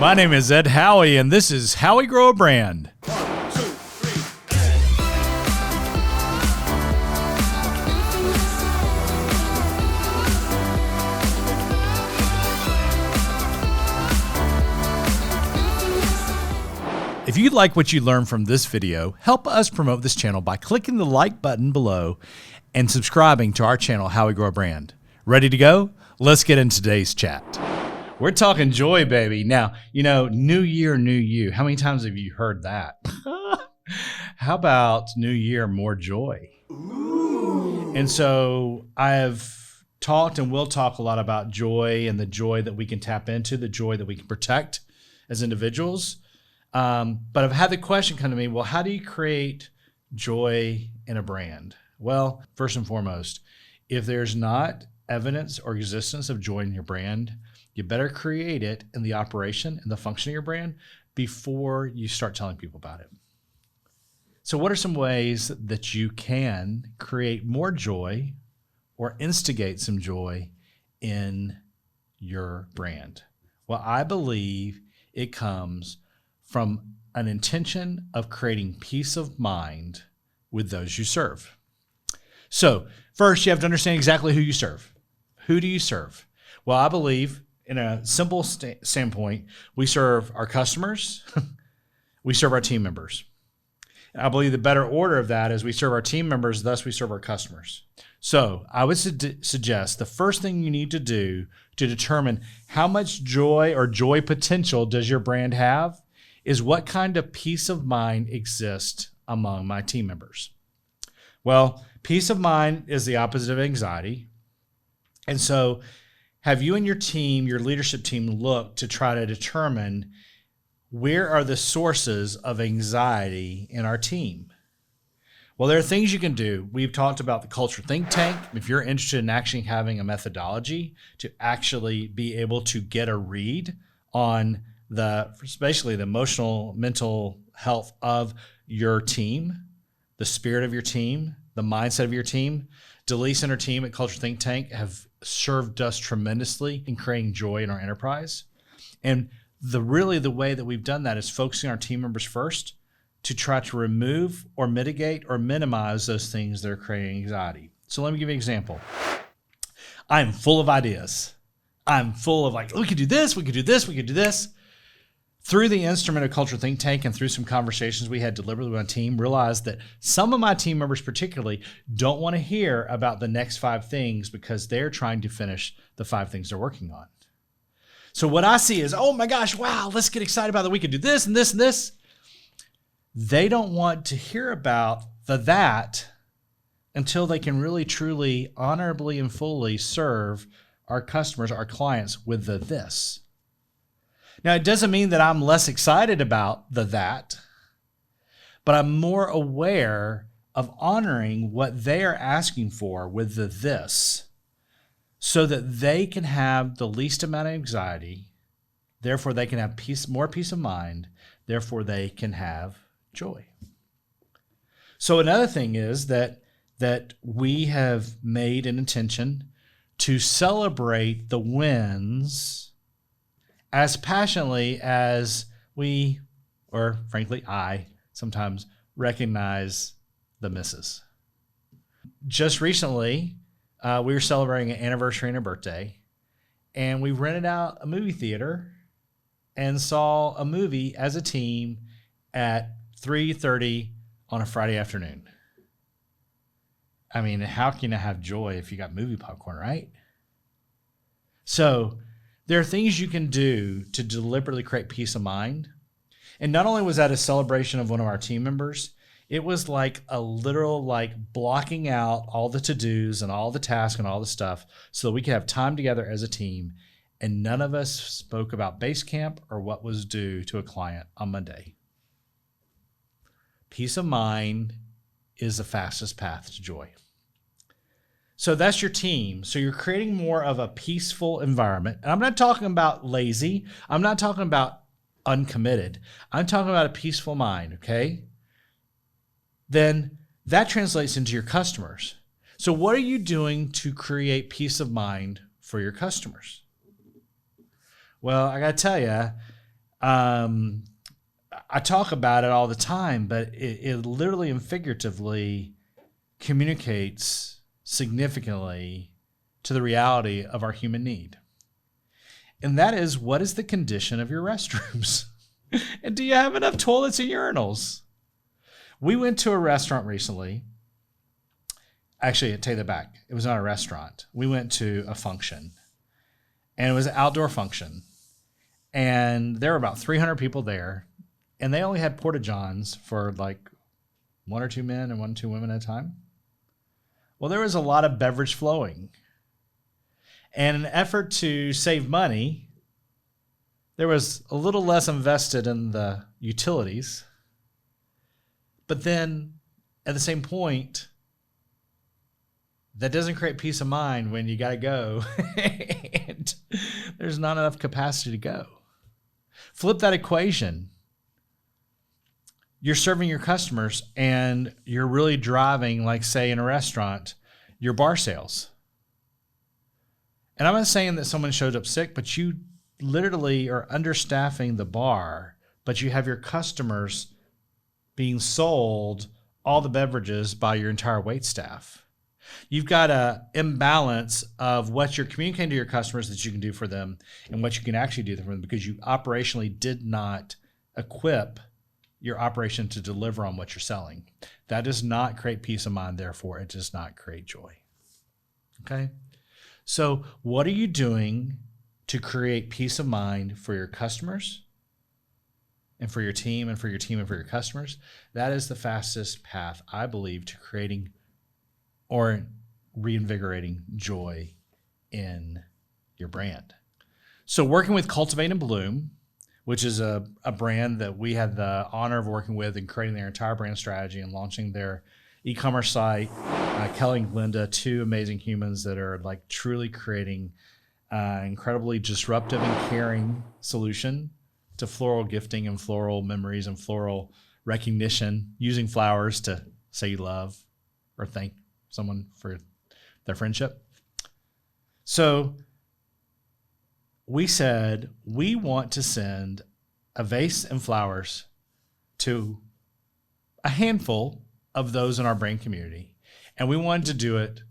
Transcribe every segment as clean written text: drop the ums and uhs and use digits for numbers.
My name is Ed Howie, and this is Howie Grow A Brand. If you like what you learned from this video, help us promote this channel by clicking the like button below and subscribing to our channel, Howie Grow A Brand. Ready to go? Let's get into today's chat. We're talking joy, baby. Now, you know, new year, new you. How many times have you heard that? How about new year, more joy? Ooh. And so I have talked and will talk a lot about joy and the joy that we can tap into, the joy that we can protect as individuals. But I've had the question come to me, well, how do you create joy in a brand? Well, first and foremost, if there's not evidence or existence of joy in your brand, you better create it in the operation and the function of your brand before you start telling people about it. So what are some ways that you can create more joy or instigate some joy in your brand? Well, I believe it comes from an intention of creating peace of mind with those you serve. So first, you have to understand exactly who you serve. Who do you serve? Well, I believe in a simple standpoint, we serve our customers, we serve our team members. And I believe the better order of that is we serve our team members, thus we serve our customers. So I would suggest the first thing you need to do to determine how much joy or joy potential does your brand have is what kind of peace of mind exists among my team members. Well, peace of mind is the opposite of anxiety. And so have you and your team, your leadership team, look to try to determine where are the sources of anxiety in our team? Well, there are things you can do. We've talked about the culture think tank. If you're interested in actually having a methodology to actually be able to get a read on basically the emotional, mental health of your team, the spirit of your team, the mindset of your team, Delise and her team at Culture Think Tank have served us tremendously in creating joy in our enterprise. And the way that we've done that is focusing our team members first to try to remove or mitigate or minimize those things that are creating anxiety. So let me give you an example. I'm full of ideas. I'm full of we could do this, we could do this, we could do this. Through the instrument of Culture Think Tank and through some conversations we had deliberately with my team, realized that some of my team members particularly don't want to hear about the next 5 things because they're trying to finish the 5 things they're working on. So what I see is, oh my gosh, wow, let's get excited about that. We could do this and this and this. They don't want to hear about that until they can really, truly, honorably, and fully serve our customers, our clients with the this. Now, it doesn't mean that I'm less excited about that, but I'm more aware of honoring what they are asking for with the this so that they can have the least amount of anxiety, therefore they can have more peace of mind, therefore they can have joy. So another thing is that we have made an intention to celebrate the wins as passionately as we, or frankly, I sometimes recognize the misses. Just recently, we were celebrating an anniversary and a birthday, and we rented out a movie theater and saw a movie as a team at 3:30 on a Friday afternoon. I mean, how can you have joy if you got movie popcorn, right? So there are things you can do to deliberately create peace of mind. And not only was that a celebration of one of our team members, it was like a literal blocking out all the to-dos and all the tasks and all the stuff so that we could have time together as a team. And none of us spoke about base camp or what was due to a client on Monday. Peace of mind is the fastest path to joy. So that's your team. So you're creating more of a peaceful environment. And I'm not talking about lazy. I'm not talking about uncommitted. I'm talking about a peaceful mind, okay? Then that translates into your customers. So what are you doing to create peace of mind for your customers? Well, I got to tell you, I talk about it all the time, but it literally and figuratively communicates significantly to the reality of our human need. And that is, what is the condition of your restrooms? And do you have enough toilets and urinals? We went to a restaurant recently. Actually, I take that back. It was not a restaurant. We went to a function, and it was an outdoor function. And there were about 300 people there, and they only had porta-johns for like 1 or 2 men and 1 or 2 women at a time. Well, there was a lot of beverage flowing. And in an effort to save money, there was a little less invested in the utilities. But then at the same point, that doesn't create peace of mind when you got to go and there's not enough capacity to go. Flip that equation. You're serving your customers and you're really driving, like say in a restaurant, your bar sales. And I'm not saying that someone showed up sick, but you literally are understaffing the bar, but you have your customers being sold all the beverages by your entire wait staff. You've got an imbalance of what you're communicating to your customers that you can do for them and what you can actually do for them, because you operationally did not equip your operation to deliver on what you're selling. That does not create peace of mind, therefore it does not create joy. Okay? So what are you doing to create peace of mind for your customers and for your team and for your team and for your customers? That is the fastest path, I believe, to creating or reinvigorating joy in your brand. So working with Cultivate and Bloom, which is a brand that we had the honor of working with and creating their entire brand strategy and launching their e-commerce site. Kelly and Glenda, 2 amazing humans that are like truly creating incredibly disruptive and caring solution to floral gifting and floral memories and floral recognition, using flowers to say you love or thank someone for their friendship. So we said we want to send a vase and flowers to a handful of those in our brand community. And we wanted to do it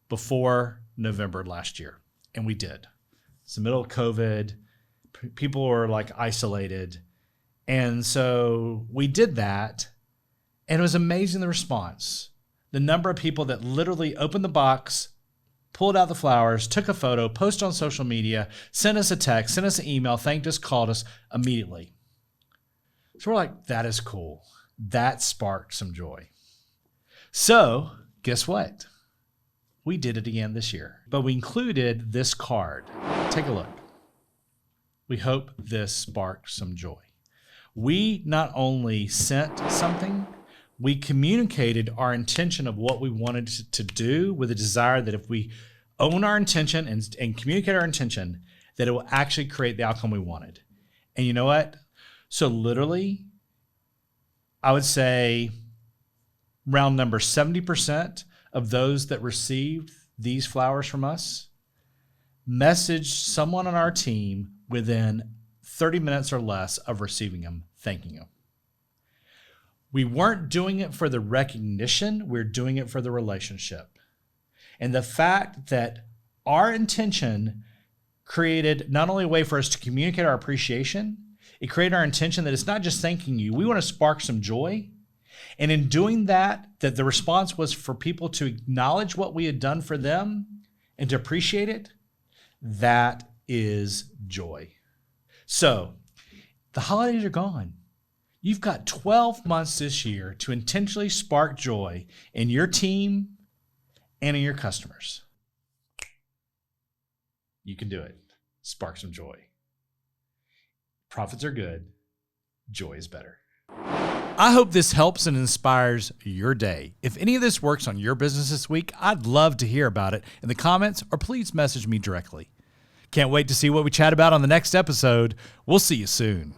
before November last year. And we did. It's the middle of COVID. People were like isolated. And so we did that. And it was amazing, the response. The number of people that literally opened the box, pulled out the flowers, took a photo, posted on social media, sent us a text, sent us an email, thanked us, called us immediately. So we're like, that is cool. That sparked some joy. So guess what? We did it again this year, but we included this card. Take a look. We hope this sparked some joy. We not only sent something, we communicated our intention of what we wanted to do, with a desire that if we own our intention and communicate our intention, that it will actually create the outcome we wanted. And you know what? So literally, I would say round number 70% of those that received these flowers from us messaged someone on our team within 30 minutes or less of receiving them, thanking them. We weren't doing it for the recognition, we're doing it for the relationship. And the fact that our intention created not only a way for us to communicate our appreciation, it created our intention that it's not just thanking you, we want to spark some joy. And in doing that, that the response was for people to acknowledge what we had done for them and to appreciate it. That is joy. So the holidays are gone. You've got 12 months this year to intentionally spark joy in your team and in your customers. You can do it. Spark some joy. Profits are good. Joy is better. I hope this helps and inspires your day. If any of this works on your business this week, I'd love to hear about it in the comments, or please message me directly. Can't wait to see what we chat about on the next episode. We'll see you soon.